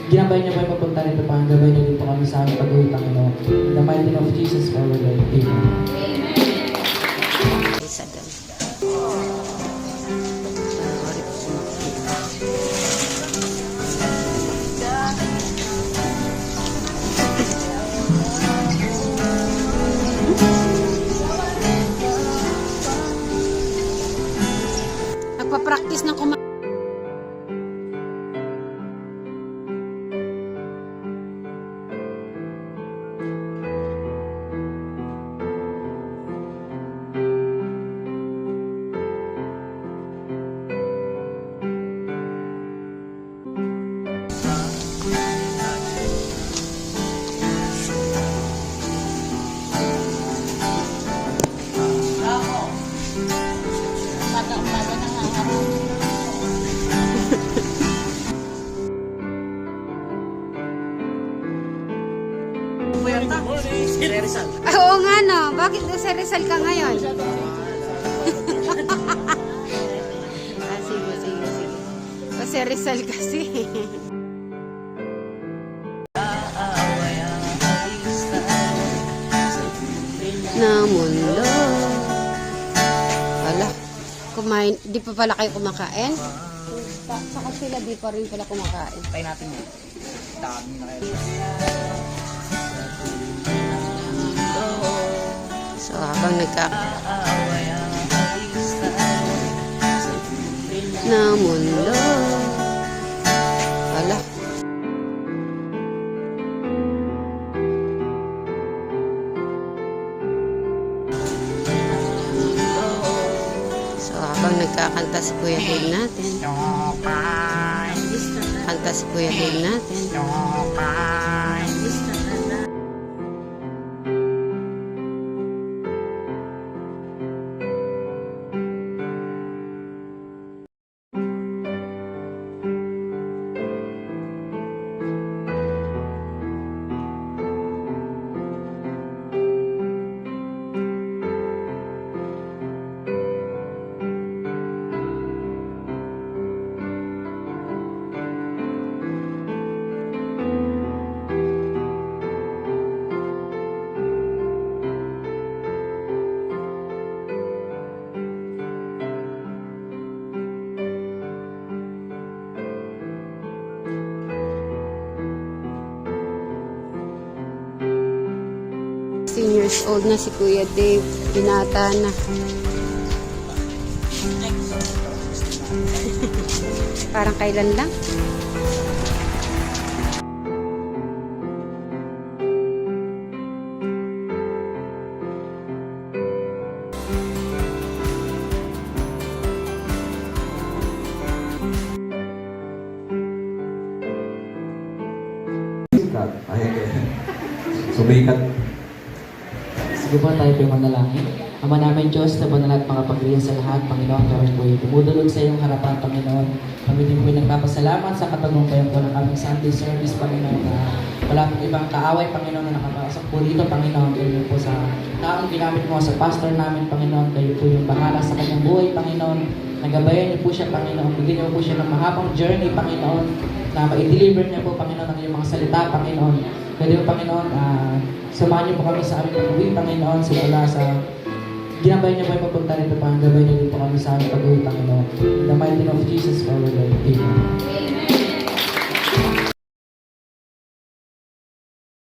ginabay niyo po yung papunta rito, panggabay niyo din po kami sa aming pag-uwi, Panginoon. In the mighty name of Jesus, our Lord. Amen. Isa doon. Nagpa-practice ng kumain. Oo nga no, bakit sa Rizal ka ngayon? Sige. Kasi Rizal kasi. Na mundo. Wala. Kumain, di pa pala kayo kumakain? Saka sila di pa rin pala kumakain. Tayo natin yun. Dami na kayo. So habang na mundo. Wala. So habang nagkakanta si Kuya Dave natin. Kanta si Kuya Dave natin. Years old na si Kuya Dave, binata na. Parang kailan lang? Sumikat. Sige po, tayo po yung manalangin. Ama namin Diyos, na banal at makapagriyan sa lahat, Panginoon, kami po yung tumudulog sa iyong harapan, Panginoon. Kami din po yung nagpapasalamat sa katagumpayan po ng aming Sunday service, Panginoon, na wala pong ibang kaaway, Panginoon, na nakapasok po dito, Panginoon. Kayo po sa taong ginamit mo sa pastor namin, Panginoon. Kayo po yung bahala sa kanyang buhay, Panginoon. Nagabayan niyo po siya, Panginoon. Bigyan niyo po siya ng mahabang journey, Panginoon, na ma-deliver niya po, Panginoon, ang iyong mga salita, Panginoon. Pwede po, Panginoon, samahan niyo po kami sa aming pag-uwi, Panginoon, simula sa ginabay niyo po yung papunta rito, panggabay niyo din po kami sa aming pag-uwi, Panginoon. In the mighty name of Jesus, our Lord. Amen.